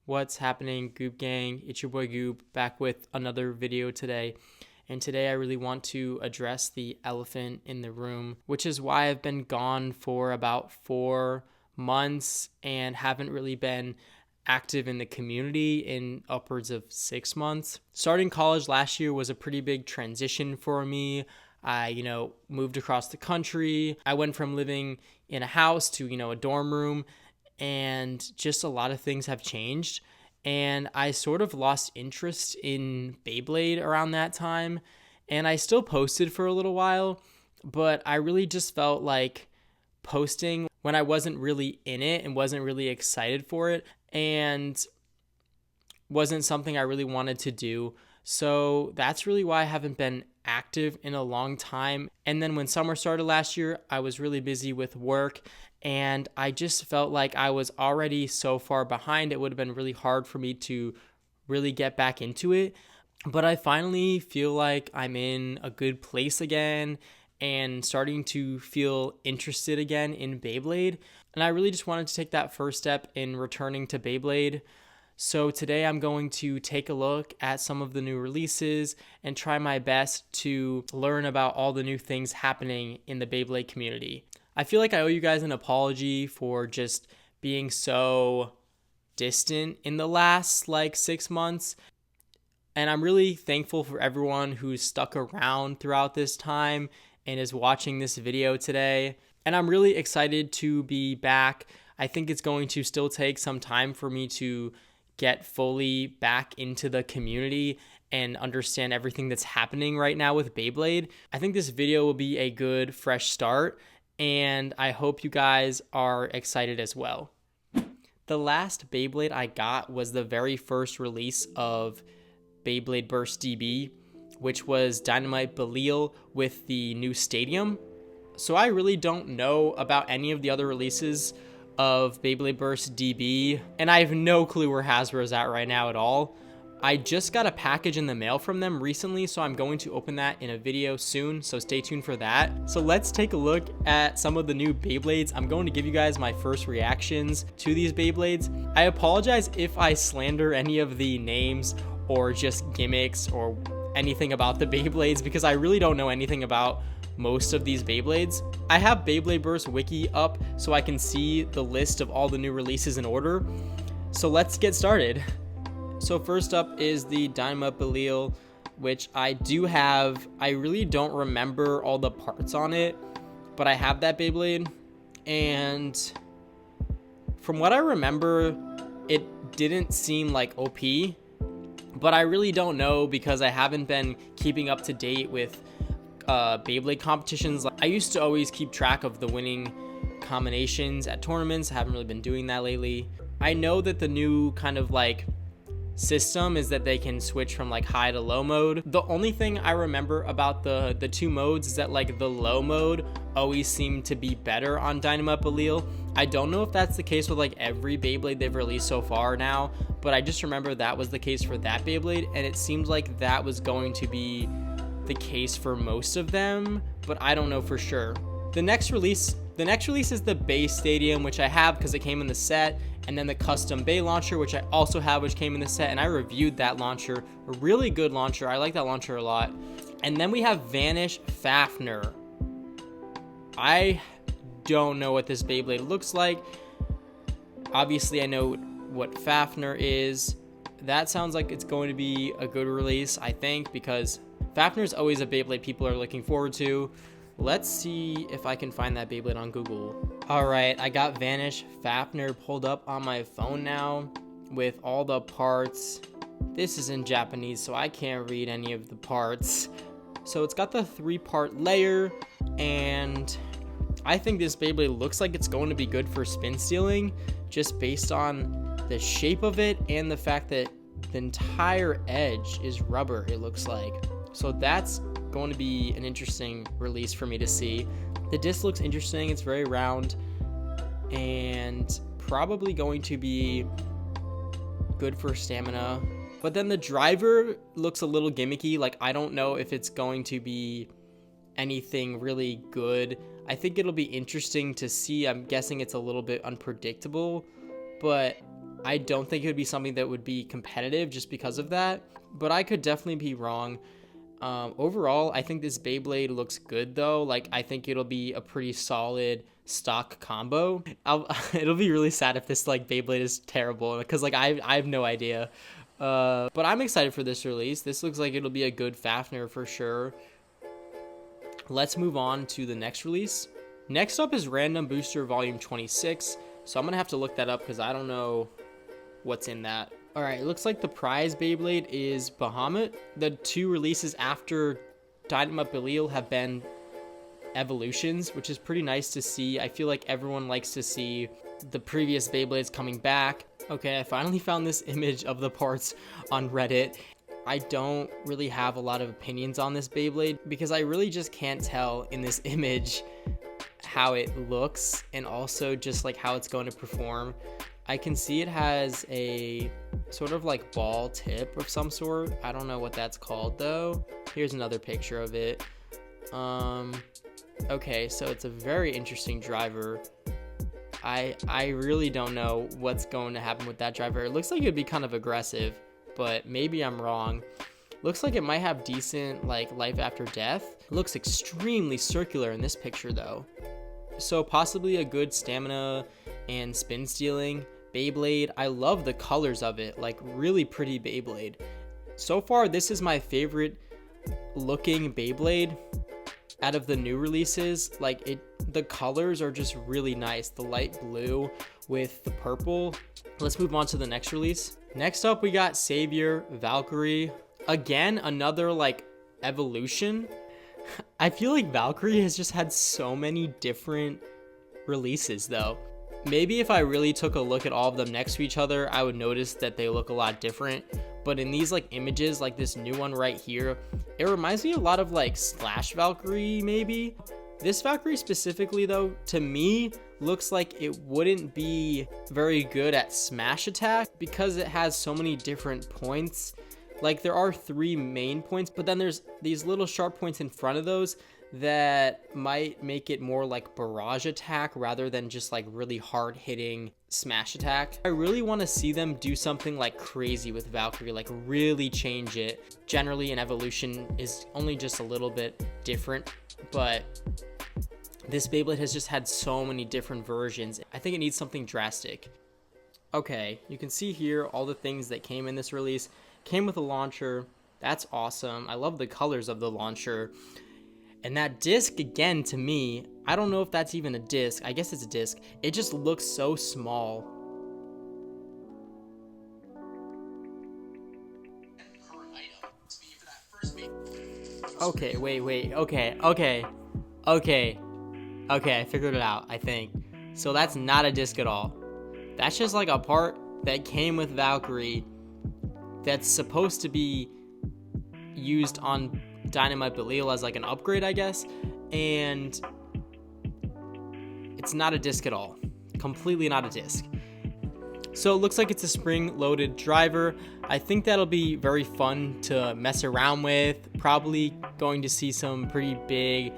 What's happening, Goob Gang? It's your boy Goob back with another video today. And today I really want to address the elephant in the room, which is why I've been gone for about 4 months and haven't really been active in the community in upwards of 6 months. Starting college last year was a pretty big transition for me. I, moved across the country. I went from living in a house to, a dorm room, and just a lot of things have changed. And I sort of lost interest in Beyblade around that time. And I still posted for a little while, but I really just felt like posting when I wasn't really in it and wasn't really excited for it and wasn't something I really wanted to do. So that's really why I haven't been active in a long time. And then when summer started last year, I was really busy with work and I just felt like I was already so far behind. It would have been really hard for me to really get back into it. But I finally feel like I'm in a good place again and starting to feel interested again in Beyblade. And I really just wanted to take that first step in returning to Beyblade. So today I'm going to take a look at some of the new releases and try my best to learn about all the new things happening in the Beyblade community. I feel like I owe you guys an apology for just being so distant in the last 6 months. And I'm really thankful for everyone who's stuck around throughout this time and is watching this video today. And I'm really excited to be back. I think it's going to still take some time for me to get fully back into the community and understand everything that's happening right now with Beyblade. I think this video will be a good fresh start, and I hope you guys are excited as well. The last Beyblade I got was the very first release of Beyblade Burst DB, which was Dynamite Belial with the new stadium. So I really don't know about any of the other releases of Beyblade Burst DB, and I have no clue where Hasbro is at right now at all. I just got a package in the mail from them recently, so I'm going to open that in a video soon, so stay tuned for that. So let's take a look at some of the new Beyblades. I'm going to give you guys my first reactions to these Beyblades. I apologize if I slander any of the names or just gimmicks or anything about the Beyblades, because I really don't know anything about most of these Beyblades. I have Beyblade Burst Wiki up so I can see the list of all the new releases in order. So let's get started. So first up is the Dynamite Belial, which I do have. I really don't remember all the parts on it, but I have that Beyblade. And from what I remember, it didn't seem like OP, but I really don't know because I haven't been keeping up to date with Beyblade competitions. I used to always keep track of the winning combinations at tournaments. I haven't really been doing that lately. I know that the new kind of system is that they can switch from high to low mode. The only thing I remember about the two modes is that the low mode always seemed to be better on Dynamite Belial. I don't know if that's the case with every Beyblade they've released so far now, but I just remember that was the case for that Beyblade, and it seems like that was going to be the case for most of them, but I don't know for sure. The next release is the Bay Stadium, which I have because it came in the set, and then the custom Bay launcher, which I also have, which came in the set, and I reviewed that launcher. A really good launcher. I like that launcher a lot. And then we have Vanish Fafnir. I don't know what this Beyblade looks like. Obviously, I know what Fafnir is. That sounds like it's going to be a good release, I think, because Fafnir is always a Beyblade people are looking forward to. Let's see if I can find that Beyblade on Google. All right, I got Vanish Fafnir pulled up on my phone now with all the parts. This is in Japanese, so I can't read any of the parts. So it's got the 3-part layer, and I think this Beyblade looks like it's going to be good for spin stealing, just based on the shape of it and the fact that the entire edge is rubber, it looks like. So that's going to be an interesting release for me to see. The disc looks interesting. It's very round and probably going to be good for stamina. But then the driver looks a little gimmicky. I don't know if it's going to be anything really good. I think it'll be interesting to see. I'm guessing it's a little bit unpredictable, but I don't think it would be something that would be competitive just because of that, but I could definitely be wrong. Overall, I think this Beyblade looks good though. Like, I think it'll be a pretty solid stock combo. It'll be really sad if this like Beyblade is terrible, because like I have no idea. But I'm excited for this release. This looks like it'll be a good Fafnir for sure. Let's move on to the next release. Next up is Random Booster Volume 26. So I'm gonna have to look that up because I don't know what's in that. All right, it looks like the prize Beyblade is Bahamut. The 2 releases after Dynamite Belial have been evolutions, which is pretty nice to see. I feel like everyone likes to see the previous Beyblades coming back. Okay, I finally found this image of the parts on Reddit. I don't really have a lot of opinions on this Beyblade because I really just can't tell in this image how it looks and also just like how it's going to perform. I can see it has a sort of like ball tip of some sort. I don't know what that's called though. Here's another picture of it. Okay, so it's a very interesting driver. I really don't know what's going to happen with that driver. It looks like it'd be kind of aggressive, but maybe I'm wrong. Looks like it might have decent like life after death. It looks extremely circular in this picture though. So possibly a good stamina and spin stealing Beyblade. I love the colors of it, like really pretty Beyblade. So far, this is my favorite looking Beyblade out of the new releases. Like the colors are just really nice. The light blue with the purple. Let's move on to the next release. Next up, we got Savior Valkyrie. Again, another like evolution. I feel like Valkyrie has just had so many different releases though. Maybe if I really took a look at all of them next to each other, I would notice that they look a lot different. But in these like images, like this new one right here, it reminds me a lot of like Slash Valkyrie maybe. This Valkyrie specifically though, to me, looks like it wouldn't be very good at smash attack because it has so many different points. Like there are 3 main points, but then there's these little sharp points in front of those that might make it more like barrage attack rather than just like really hard hitting smash attack. I really want to see them do something like crazy with Valkyrie, like really change it. Generally an evolution is only just a little bit different, but this Beyblade has just had so many different versions. I think it needs something drastic. Okay, you can see here all the things that came in this release. Came with a launcher. That's awesome. I love the colors of the launcher. And that disc, again, to me, I don't know if that's even a disc. I guess it's a disc. It just looks so small. Okay, wait. Okay, I figured it out, I think. So that's not a disc at all. That's just like a part that came with Valkyrie that's supposed to be used on Dynamite Belial as like an upgrade, I guess, and it's not a disc at all. Completely not a disc. So it looks like it's a spring-loaded driver. I think that'll be very fun to mess around with. Probably going to see some pretty big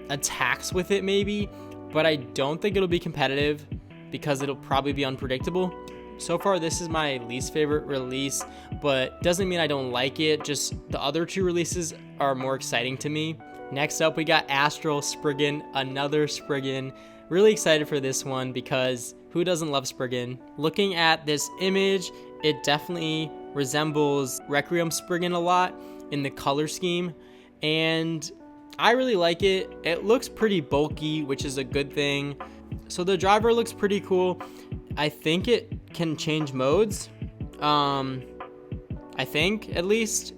attacks with it maybe, but I don't think it'll be competitive because it'll probably be unpredictable. So far, this is my least favorite release, but doesn't mean I don't like it. Just the other 2 releases are more exciting to me. Next up, we got Astral Spriggan, another Spriggan. Really excited for this one because who doesn't love Spriggan? Looking at this image, it definitely resembles Requiem Spriggan a lot in the color scheme, and I really like it. It looks pretty bulky, which is a good thing. So the driver looks pretty cool. I think it can change modes. I think, at least.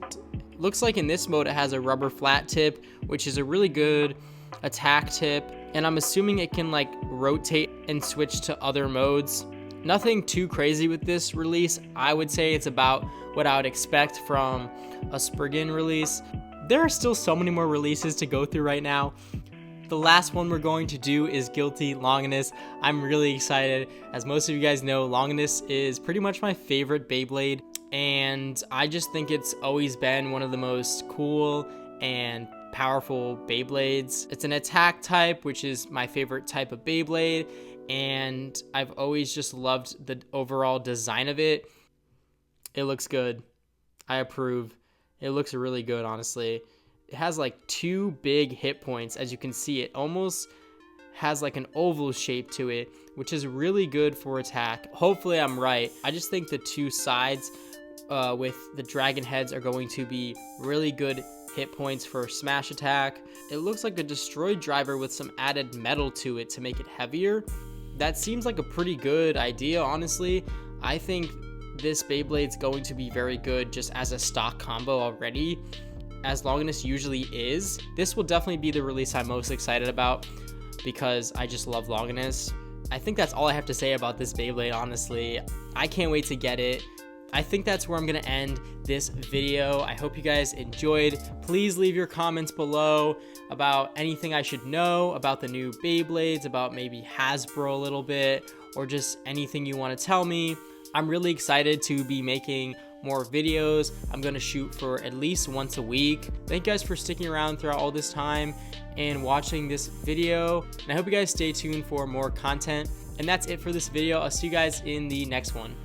Looks like in this mode it has a rubber flat tip, which is a really good attack tip. And I'm assuming it can like rotate and switch to other modes. Nothing too crazy with this release. I would say it's about what I would expect from a Spriggan release. There are still so many more releases to go through right now. The last one we're going to do is Guilty Longinus. I'm really excited. As most of you guys know, Longinus is pretty much my favorite Beyblade, and I just think it's always been one of the most cool and powerful Beyblades. It's an attack type, which is my favorite type of Beyblade, and I've always just loved the overall design of it. It looks good. I approve. It looks really good, honestly. It has like 2 big hit points. As you can see, it almost has like an oval shape to it, which is really good for attack. Hopefully I'm right. I just think the 2 sides with the dragon heads are going to be really good hit points for smash attack. It looks like a destroy driver with some added metal to it to make it heavier. That seems like a pretty good idea, honestly. I think this Beyblade's going to be very good just as a stock combo already, as Longinus usually is. This will definitely be the release I'm most excited about because I just love Longinus. I think that's all I have to say about this Beyblade, honestly. I can't wait to get it. I think that's where I'm going to end this video. I hope you guys enjoyed. Please leave your comments below about anything I should know about the new Beyblades, about maybe Hasbro a little bit, or just anything you want to tell me. I'm really excited to be making more videos. I'm going to shoot for at least once a week. Thank you guys for sticking around throughout all this time and watching this video. And I hope you guys stay tuned for more content. And that's it for this video. I'll see you guys in the next one.